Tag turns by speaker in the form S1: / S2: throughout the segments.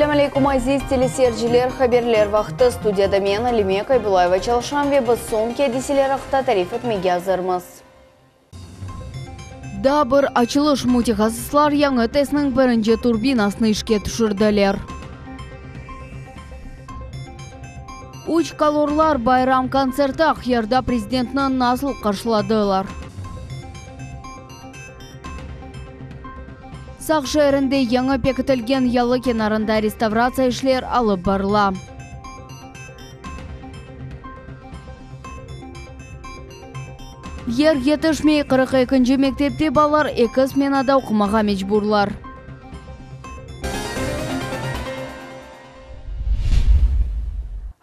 S1: Ассаляму алейкум, азиз телесерджилер, хаберлер вақты студияда мен Алиме Кайбулаева Чалшан ве біз сон кедеселер ақта тариф етмеге азырмыз. Да бір ачылыш мутихасыслар яңы тесінің бірінші турбинасыны ішке түшірділер. Уч калорлар байрам концерті Ақярда президентінің насыл қаршыладылар. Сақ шәрінде яңы бекітілген ялы кенарында реставрация ішлер алып барыла. Ер етішмей 42-ші мектепте балар 2 сменада оқымаға мечбурлар.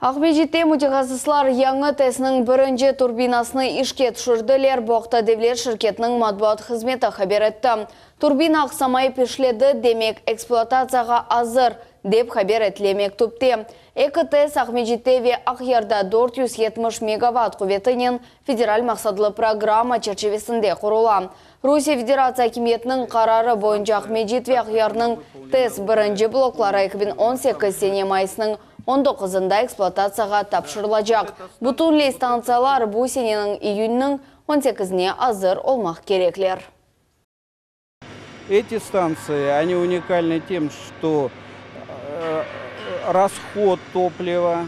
S1: Ақмежетте мутихасыслар яңы тесінің бірінші турбинасыны ішке түшірділер. Боқта девлер шіркетінің матбуат қызметі хабер етті. Турбина ақсамай пешледі, демек эксплуатацияға азыр деп хабер етілемек түпте. ЭКТС Ақмежетте ве Ақярда 470 мегаватт құветінен федераль мақсадлы программа черчевесінде құрула. Русия Федерация Акиметінің қарары бойынша Ақмежет ве Ақярның ТЭС бірінші блоклары 2018 сене майысының 19-ында эксплуатацияға тапшырылacak. Бұтынлей станциялар бұл сененің июньнің 18-не азыр олмақ кереклер.
S2: Эти станции, они уникальны тем, что расход топлива,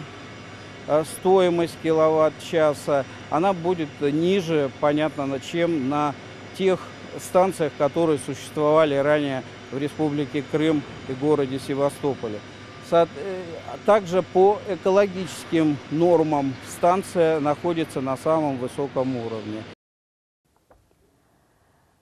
S2: стоимость киловатт-часа, она будет ниже, понятно, чем на тех станциях, которые существовали ранее в Республике Крым и городе Севастополе. Также по экологическим нормам станция находится на самом высоком уровне.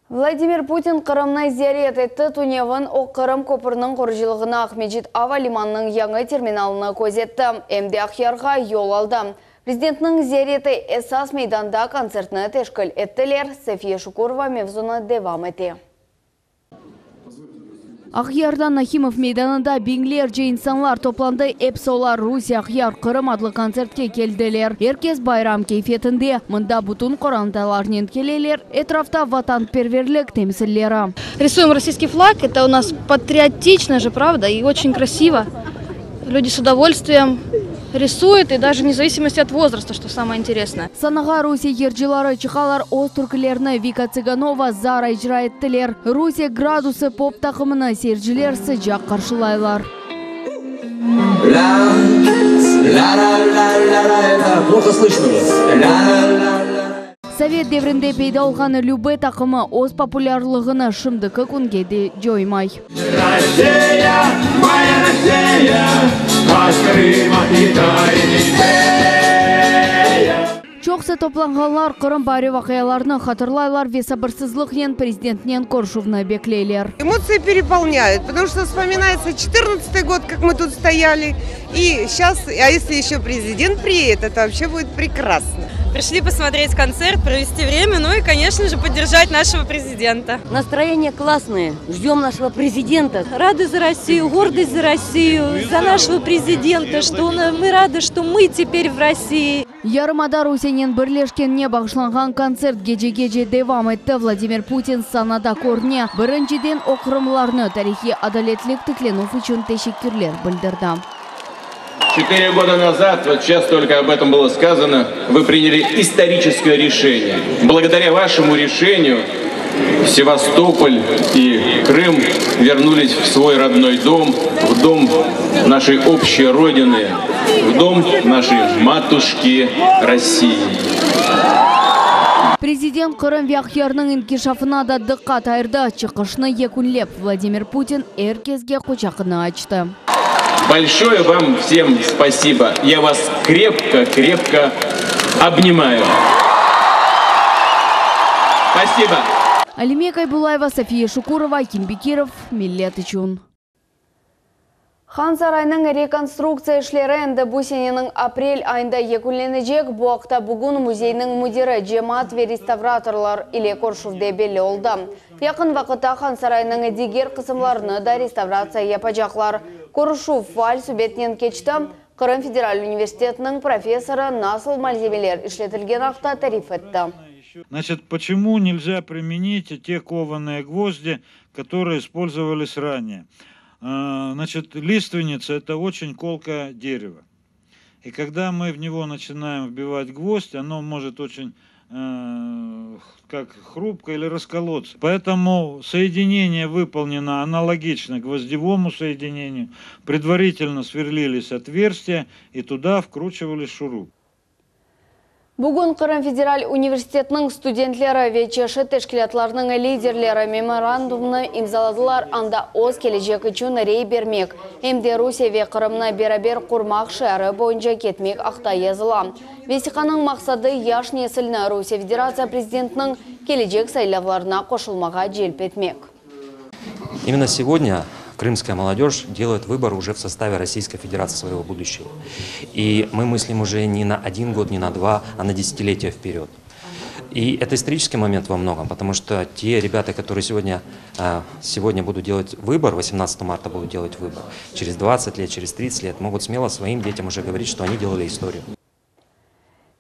S1: Владимир Путин Қырымны зиярет етті. Туневін о Қырым көпірінің қоржылығына Ахмеджет Ава лиманның яңы терминалына көзетті. Әмде Ақярға yol алды. Президентінің зияреті эсас мейданда концертны тешкіл еттілер. София Шукурова мевзуны девам еті. Ақярда Нахимов мейданында беңлер же инсанлар топланды. Эпсолар Русия Ақяр Қырым адлы концертке келділер. Еркез байрам кейфетінде мұнда бұтын қоранталарнен келелер. Этрафта ватан перверлік темсіллері.
S3: Рисуем российский флаг. Это у нас патриотично же, правда, и очень красиво. Люди с удовольствием рисуют, и даже вне зависимости от возраста, что самое интересное.
S1: Санаға Русия ержилары чықалар оз түркілеріні Вика Цыганова зара ижра еттілер. Русия градусы поп тақымыны сержілер сыжақ қаршылайлар.
S4: Плохо слышно вас.
S1: Совет деврінде пейда олғаны любе тақымы оз популярлығыны шымдықы күнгеде жоймай.
S5: Россия, моя Россия, от Крыма и
S1: Чоқсы топланғалар Қырым байры вақияларны хатырлайлар ве сабырсызлық ен президентнен Коршувны беклейлер.
S6: Эмоции переполняют, потому что вспоминается 14-й год, как мы тут стояли. И сейчас, а если еще президент приедет, это вообще будет прекрасно.
S7: Пришли посмотреть концерт, провести время, ну и, конечно же, поддержать нашего президента.
S8: Настроение классное. Ждем нашего президента.
S9: Рады за Россию, гордость за Россию, за нашего президента, что мы рады, что мы теперь в России.
S1: Ярымада Русенен бірлешкенне бағышланған концерт геже-геже девам етті. Владимир Путин санада көріне біріншіден оқырымларны тарихи адалетлік тікленуф үшін тешеккерлер білдірді.
S10: 4 года назад, вот сейчас только об этом было сказано, вы приняли историческое решение. Благодаря вашему решению Севастополь и Крым вернулись в свой родной дом, в дом нашей общей Родины, в дом нашей матушки России.
S1: Президент Қырым Вяхьярның инкишафына да дыққа тайырды. Чықышны екунлеп Владимир Путин эркезге қочақыны açты.
S10: Большое вам всем спасибо. Я вас крепко обнимаю. Спасибо.
S1: Алиме Кайбулаева, София Шукурова, Кимбекиров, Миллет Ичун. Хан сарайның реконструкция ішлері әнді бұл сененің апрель айында екуленежек. Бұақта бүгін музейнің мүдері жемат ве реставраторлар иле Коршувде белі олды. Яқын вақытта хан сарайның дегер қысымларыны да реставрация епажақлар. Коршув валь сүбетнен кечті. Қырым Федераль университетінің профессоры Насыл Мальземелер ішлетілген ақта тариф етті.
S11: Значит, почему нельзя применить те кованые гвозди, которые использовались ранее? Значит, лиственница – это очень колкое дерево. И когда мы в него начинаем вбивать гвоздь, оно может очень как хрупко или расколоться. Поэтому соединение выполнено аналогично гвоздевому соединению. Предварительно сверлились отверстия и туда вкручивались шуруп.
S1: Бүгін Қырым федераль университетінің студентлері вечеші тешкілетларының лидерлері меморандумны имзаладылар, анда оз кележек үшін рей бермек. Емде Русия ве Қырымны берабер құрмақ шәрі бойынша кетмек ақта езіла. Весиқаның мақсады яш несіліні Русия Федерация президентінің кележек сайлавларына қошылмаға желп етмек.
S12: Именно сегодня крымская молодежь делает выбор уже в составе Российской Федерации своего будущего. И мы мыслим уже не на 1 год, не на 2, а на десятилетия вперед. И это исторический момент во многом, потому что те ребята, которые сегодня будут делать выбор, 18 марта будут делать выбор, через 20 лет, через 30 лет могут смело своим детям уже говорить, что они делали историю.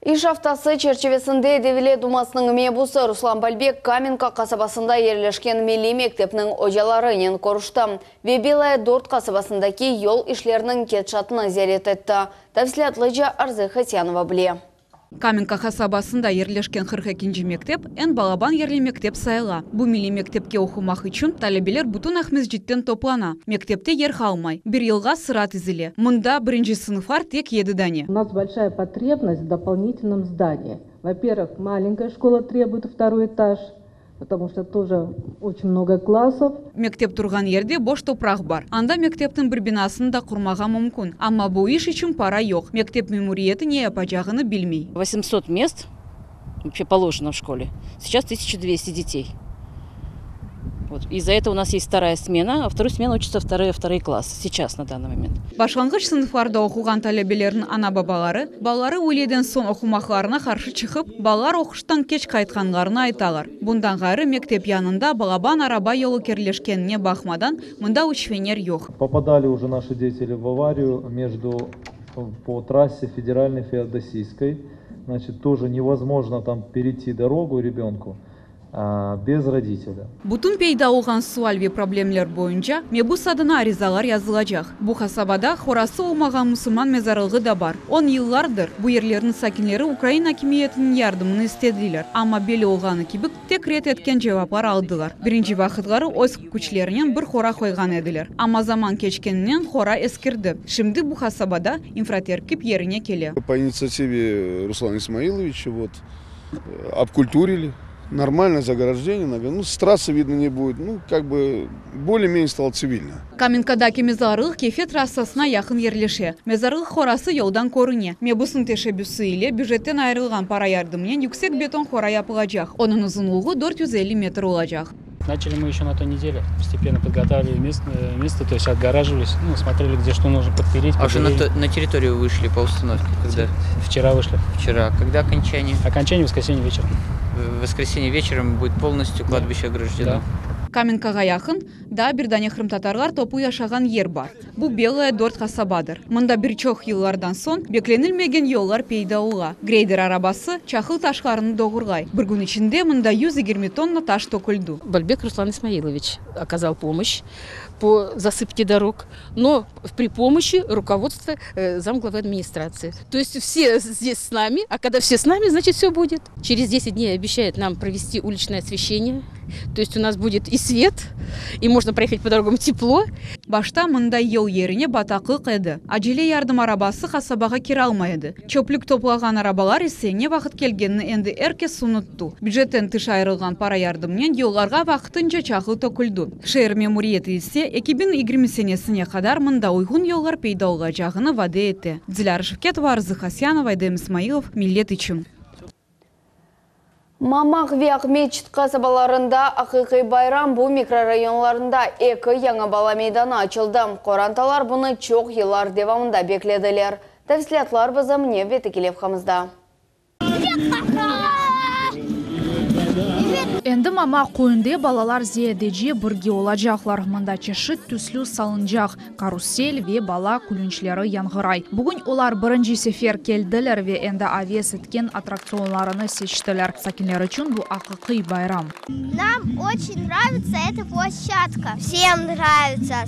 S1: Иш аптасы черчевесінде Девиле Думасының мебусы Руслан Бальбек Каменка қасабасында ерлешкен милли мектепнің ожаларынен көрішті. Вебелая Дорт қасабасындаки ел ишлерінің кетшатыны зерет етті. Тәвсілетліжі Арзы Хасянова біле.
S13: Каменка қасабасында ерлешкен 42-ші мектеп, ән балабан ерлі мектеп сайла. Бұл милли мектепке оқымақ үшін талебелер бұтын Ахмезжиттен топлана. Мектепте ер қалмай. Bir елға сырат изіле. Мұнда бірінші сыныфар тек еді дәне.
S14: У нас большая потребность в дополнительном здании. Во-первых, маленькая школа требует 2-й этаж, потому что тоже очень много классов.
S13: Мектеп тұрған ерде бош топрақ бар. Анда мектептің бір бинасын да құрмаға мүмкін. Амма бұл иш үшін пара жоқ. Мектеп мемуриеті не апажағыны білмей.
S8: 800 мест вообще положено в школе. Сейчас 1200 детей. Вот. Из-за этого у нас есть 2-я смена, а 2-й смена учатся второй класс сейчас на данный момент.
S13: Башқанғыш сыныфларда оқуған талебелердің ана-бабалары, балары өледен сон оқумақларына қаршы шығып, балар оқыштан кеш қайтқанларына айталар. Бұндан ғары мектеп янында балабан араба елі керлешкеніне бақмадан, мұнда учвенер жоқ.
S15: Попадали уже наши дети в аварию по трассе федеральной Феодосийской. Значит, тоже невозможно там перейти дорогу ребенку без родителя.
S13: Бұтын пейда олған суальве проблемлер бойынша мебус адына аризалар yazılacak. Бұл қасабада хорасы олмаған мұсылман мезарылғы да бар. 10 yıllardır bu ерлердің сакинлері Украина кемиетінің ярдымын істеділер. Ама белі олғаны кебік тек рет еткен жауаплар алдылар. Бірінші вақытлары өз күчлерінен бір хора қойған еділер. Ама заман кечкенінен хора ескірді. Шымды бұл қасабада инфратеркіп еріне келе.
S16: По инициативе Руслана Исмаиловича обкультурили. Нормальное заграждение, ну, с трассы видно не будет, ну, как бы более-менее стало цивильно.
S13: Каменкадаки мезарылық кефе трассасына яқын ерлеше. Мезарылық хорасы елдан көріне. Мебусын тешебюсы ile бюджеттен айырылған пара ярдымнен yüksek бетон хора yapılacak. Onun uzunluğu 450 метр olacak.
S17: Начали мы еще на той неделе, постепенно подготавливали место, то есть отгораживались, ну, смотрели, где что нужно подпилить.
S18: А уже на территорию вышли по установке? Когда?
S17: Вчера вышли.
S18: Вчера. Когда окончание?
S17: Окончание в воскресенье вечером.
S18: В воскресенье вечером будет полностью кладбище ограждено.
S17: Да.
S13: Каменкаға яқын, да бірдане хрымтатарлар топу яшаған ер бар. Бұл Белая Дорт қасабадыр. Мұнда бір чоқ еллардан сон бекленілмеген еллар пейда оға. Грейдер арабасы чақыл ташқарыны доғырғай. Бір күн ішінде мұнда 120 тонна таш токылды.
S19: Бальбек Руслан Исмаилович оказал помощь по засыпке дорог, но при помощи руководства замглавы администрации. То есть все здесь с нами, а когда все с нами, значит все будет. Через 10 дней обещает нам провести уличное освещение. То есть у нас будет и свет, и можно проехать по дорогам тепло.
S13: Башта мұндай ел еріне батақлық еді. Acele ярдым арабасы қасабаға кер алмайды. Чөплік топлаған арабалар есене вақыт келгенні енді әркес сұнытты. Бюджеттен тыш айырылған пара ярдымнен елларға вақытынша чақыл токылды. Шер мемуриеті есе 2020 сенесіне қадар мұнда ұйғын еллар пейдауға жағыны вады еті. Диляра Шевкетова, Арзы Хасянова, Айдем Исмаилов, Миллет үшін.
S1: Мамақ век мечіт қасабаларында ақиқи байрам бұл микрорайонларында екі яңа бала мейданы açılды. Қоранталар бұны чоқ елар девамында бекледілер. Тәвсілетлар бізі мне веті келев қамызда.
S20: Енді мама қойынды балалар зиедеже бірге олажақлар. Мұнда чешіт түслі салынжақ, карусель ве бала күліншлері янғырай. Бүгін олар бірінші сефер келділер ве енді авес еткен аттракционларыны сештілер. Сакинлер үшін бұл ақиқи байрам.
S21: Нам очень нравится эта площадка. Всем нравится.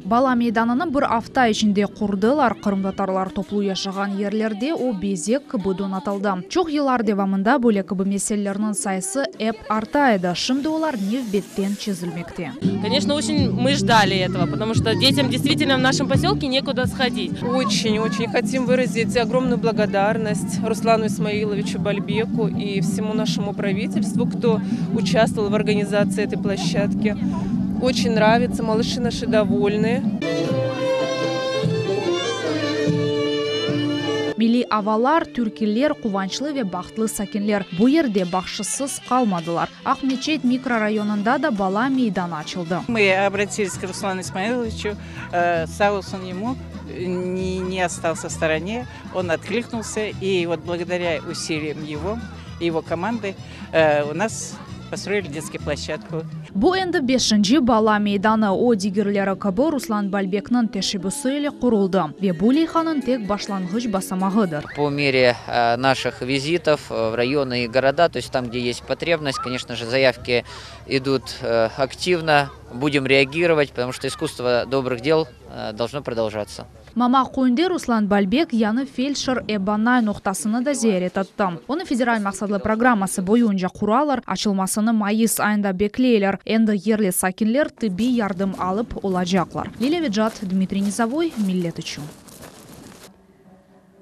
S20: Бала мейданını bir hafta içinde kurdular. Kırımtatарлар топлу yaşagan yerlerde o bezek kıbı donatıldı. Çok yıllar devamında böyle kıbı meselelerin sayısı hep artaydı. Şimdi onlar nefbetten çözülmekte.
S7: Конечно, очень мы ждали этого, потому что детям действительно в нашем поселке некуда сходить.
S6: Очень хотим выразить огромную благодарность Руслану Исмаиловичу Бальбеку и всему нашему правительству, кто участвовал в организации этой площадки. Очень нравится, малыши наши довольны.
S20: Milli avalar, türküller, kuvançlı ve baktlı sakinler bu yerde bakşısız kalmadılar. Akmeçet mikrorayonunda da bala meydanı açıldı.
S6: Мы обратились к Руслану Исмаиловичу, Саус он ему не остался в стороне, он откликнулся, и вот благодаря усилиям его и его команды у нас построили детскую площадку.
S20: Bu endi 5. bala meydanı o digirleri kabı Ruslan Balbek'nin teşebbüsüyle kuruldu ve bu leyhanın tek başlangıç basamağıdır.
S18: По мере наших визитов в районы и города, то есть там, где есть потребность, конечно же, заявки идут активно, будем реагировать, потому что искусство добрых дел должно продолжаться.
S20: Mama Kuyun'da Ruslan Balbek yanı felşer ebanay noktasını da ziyaret etti. Onun federal maksatlı programması boyunca kurallar açılmasını Mayıs ayında bekleyler. Endi yerli sakinler tıbbi yardım alıp olacaklar. Lila Vecat, Dmitri Nizavoy, Millet için.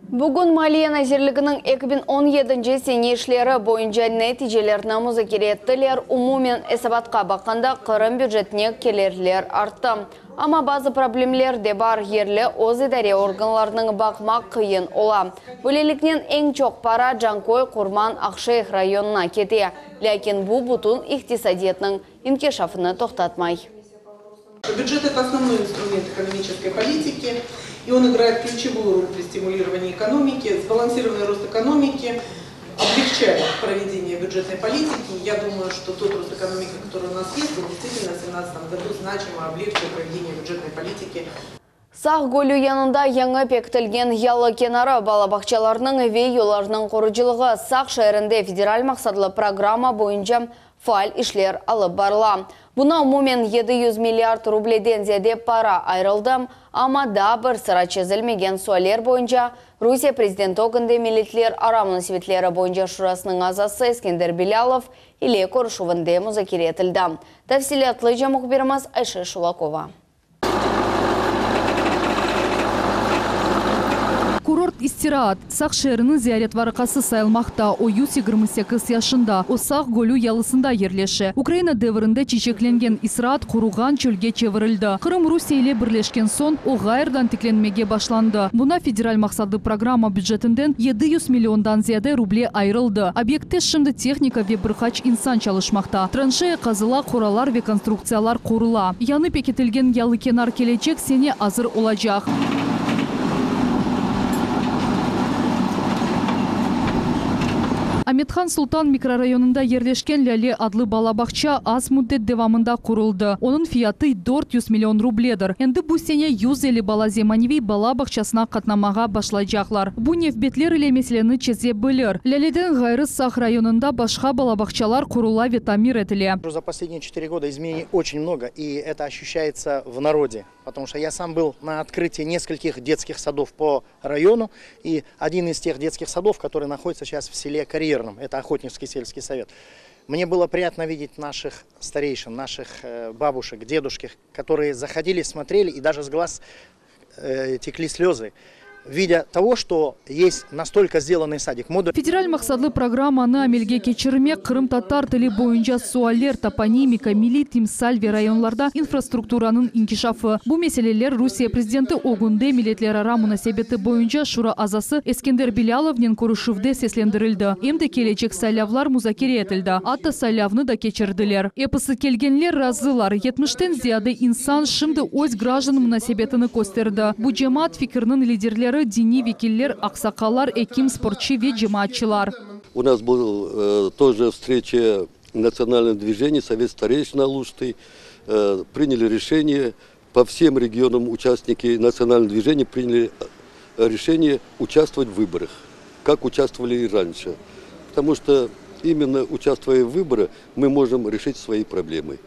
S1: Bugün Maliye Nazirliğinin 2017 sene işleri boyunca neticelerine müzakere ettiler. Umumen hesabatqa bakanda Kırım büdjetine gelirler arttı. Ama bazı problemler de var, yerli öz idare organlarının bakmak kıyın ola. Böylelikten en çok para Cankoy Kurman Akşehir rayonuna kete. Lakin bu bütün iktisadiyetinin inkişafını toxtatmay.
S6: Бюджет – это основной инструмент экономической политики, и он играет ключевую роль при стимулировании экономики. Сбалансированный рост экономики облегчает проведение бюджетной политики. Я думаю, что тот рост экономики, который у нас есть, он действительно в 2017 году значимо облегчит проведение бюджетной политики.
S1: Сақ гөлі янында яңы пектілген ялы кенары балабақчаларының ве yollarının qorucılığı Сақ шәрінде федераль мақсадлы программа бойынша faal işler alıp barla. Buna umumen 700 milyar rubleden ziyade para ayrıldı. Ama da bir sıra çözülmegen sualler boyunca Rusya prezidenti oğunda milletler ara münasebetleri boyunca şurasının azası Eskender Bilalov ile konuşuvunda müzakere etildi. Tafsilatlıca muhbirimiz Ayşe Şulakova.
S13: Курорт Истираат, Сақ шәрінің зиярет варықасы сайылмақта, ою 28 yaşında, о Сақ гөлі ялысында ерлеші. Украина дәвірінде чечекленген Истираат құруған чөлге чевірілді. Қырым Русия ile бірлешкен сон, о ғайырдан текленмеге башланды. Бұна федераль мақсады программа бюджетінден 700 миллиондан зияде рубле айрылды. Объектте шымды техника ве бірқач инсан чалышмақта. Траншея қазыла, қоралар ве конструкциялар қорыла. Яны пекетілген ялы кенар келечек сене азыр олажақ. Аметхан Султан микрорайонында ерлешкен Ләле адлы балабақча аз мүддет девамында құрылды. Оның фияты 400 миллион рубледір. Енді бұл сене 150 бала земаневи балабақчасына қатнамаға башлайжақлар. Бұл нефбетлер ile меселені чезе білір. Ләледен ғайры Сақ районында башқа балабақчалар құрула витамир етіле.
S21: За последние 4 года изменений очень много, и это ощущается в народе. Потому что я сам был на открытии нескольких детских садов по району, и один из тех детских садов, который находится сейчас в селе Карьерном, это Охотнический сельский совет. Мне было приятно видеть наших старейшин, наших бабушек, дедушек, которые заходили, смотрели, и даже с глаз текли слезы, видя того, что есть настолько сделанный садик.
S13: Федераль мақсадлы программаны амелге кечірмек Қырым татар тілі бойынша суаллер, топонимика, мили, тимсаль ве районларда инфраструктураның инкишафы. Бұл меселелер Русия президенті оғынды милетлер ара мұнасебеті бойынша шура азасы Ескендер Биляловнен көрішівде сеслендірілді. Емді келечек сайлавлар музакере етілді. Атта сайлавны да кечірділер. Эпысы келгенлер разылар. 70-тен зияды инсан шымды өз граждан мұнасебетіні көстерді. Бұл жемат фикірнің лидерлері дини векиллер, аксакалар, эким, спортчи ве джематчылар.
S22: У нас был тоже встреча национального движения, совет старейшин Алушты. Приняли решение, по всем регионам участники национального движения приняли решение участвовать в выборах, как участвовали и раньше. Потому что именно участвуя в выборах мы можем решить свои проблемы.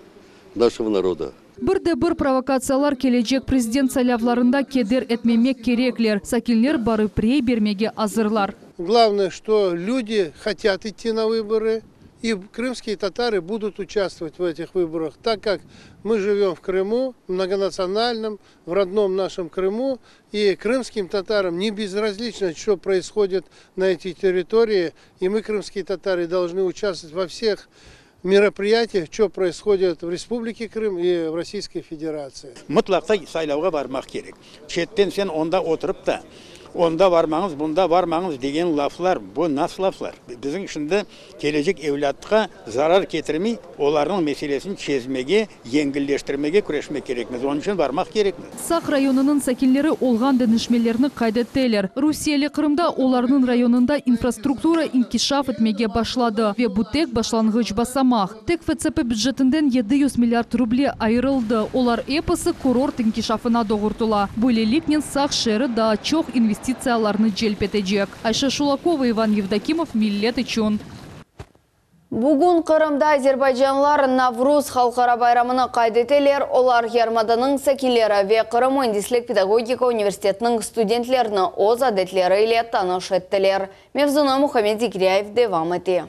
S22: нашего народа.
S20: Бірде-бір провокациялар келечек президент сайлавларында кедер этмемек кереклер. Сакилнер бары прей бермеге азырлар.
S2: Главное, что люди хотят идти на выборы, и крымские татары будут участвовать в этих выборах, так как мы живем в Крыму, многонациональном, в родном нашем Крыму, и крымским татарам не безразлично, что происходит на этой территории, и мы, крымские татары, должны участвовать во всех мероприятиях, что происходит в Республике Крым и в Российской Федерации.
S3: Mutlaka saylavga varmak gerek. Çetten sen onda oturup da onda varmanız, bunda varmanız degen laflar, bu nasıl laflar? Bizim şimdi gelecek evlatlığa zarar getirmey, onların meselesini çözmege, yengilleştirmege küreşmek gerekmez. Onun için varmak gerekmez.
S20: Сақ районының сакинлері олған дәнішмелеріні қайдеттейлер. Русиялы Қырымда оларының районында инфраструктура инкишаф етмеге башлады. Ве бұтек башланғыч басамақ. Тек ФЦП бюджетінден 700 миллиард рубле айырылды. Олар эпосы курорт инкишафына доғыртыла. Бөлелікнен сақ шәрі да чоқ инвестицияларны желпетежек. Айша Шулакова, Иван Евдокимов, Миллет Ичон.
S1: Бүгін Қырымда Азербайджанлар Навруз халқара байрамыны қайдетелер, олар ярмаданың сәкилері ве Қырым Өндислік педагогика университетінің студентлеріні оз әдетлері иле таныш еттілер. Мевзуна Мухаммед Зикрияев девам еті.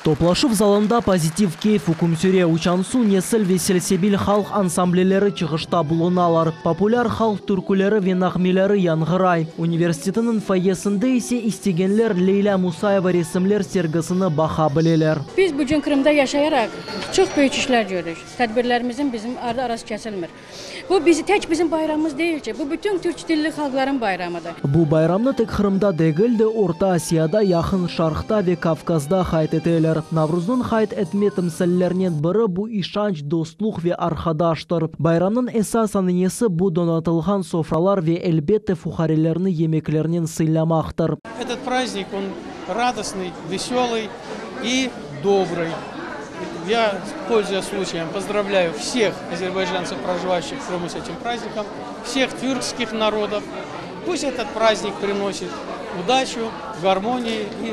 S23: Топлашып залында позитив кейф үкімсүре учансу несіл веселсебіл халық ансамблелері чығышта бұлыналар. Популяр халық түркілері венахмелері яңғырай. Университетінің фойесінде есе истегенлер Лейла Мусаева ресімлер сергісіні баха білелер.
S24: Biz bugün Kırım'da yaşayarak çok büyük işler görürüz. Tedbirlerimizin bizim arası kesilmir. Bu tek bizim bayramımız değil ki. Bu bütün Türk dilli halkların bayramıdır.
S23: Bu bayramını tek Kırım'da değildi, Orta Asiyada, Yakın Şark'ta ve Kafkaz'da hayt eteler. Навруздың хайт etme tımsallerinden biri bu işanç, dostluk ve arkadaştır. Bayramın esas anıyası bu donatılgan sofralar ve elbette fuharilerini yemeklerinin sıylamaktır.
S25: Этот праздник, он радостный, веселый и добрый. Я, пользуясь случаем, поздравляю всех азербайджанцев, проживающих в Крыму с этим праздником, всех тюркских народов. Пусть этот праздник приносит удачу, гармонии и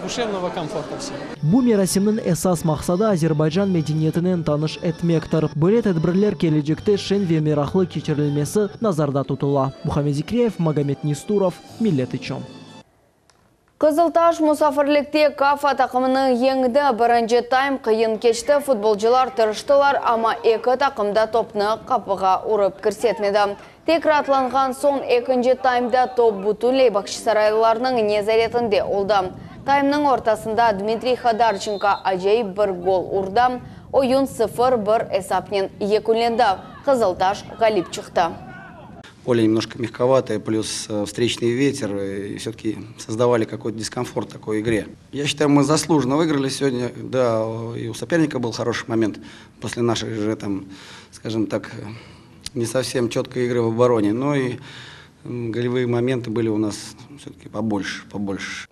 S25: душевного комфорта всем.
S23: Bu merasimnin esas maksadı Azerbaycan medeniyetinin tanış etmektir. Böyle tedbirler gelecekte şen ve meraklı geçirilmesi nazarda tutula. Muhammed Zikriyev, Magomed Nisturov, Millet için.
S1: Kızıltaş musafirlikte Kafa takımını yengdi. Birinci tayм kıyın keçti. Futbolcular tırıştılar ama iki takımda topni kapıga urup kirsetmedi. Tekratlanған son ikinci taymda top butunley Bakşisaraylılarının nezaretinde oldu. Taymның ortasında Dmitriy Khadarchenko acayip bir gol urdu. Oyun 0-1 esapnen yekünlendi. Kızıltaş galip çıktı.
S26: Поле немножко мягковатое, плюс встречный ветер, и все-таки создавали какой-то дискомфорт в такой игре. Я считаю, мы заслуженно выиграли сегодня. Да, и у соперника был хороший момент после нашей же, там, скажем так, не совсем четкой игры в обороне, но и голевые моменты были у нас все-таки побольше.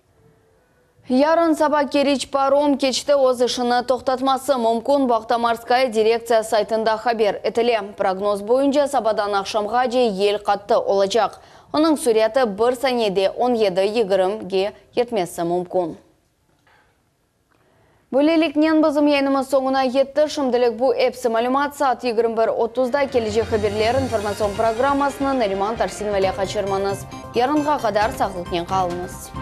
S1: Ярын саба керич паром кечті озышыны тоқтатмасы мүмкін Бақтамарская дирекция сайтында хабер етіле. Прогноз бойынша сабадан ақшамға же ел қатты олacak. Оның суреті бір санеде 17-20-ге ертмесі мүмкін. Бөлелікнен бізім ейніміз соңына етті. Шымділік бұл әпсі мәлімат саат 21:30-да кележе хаберлер информацион программасының Нариман Тарсин Вәле қачырманыз. Ярынға қадар сақлықнен қалыңыз.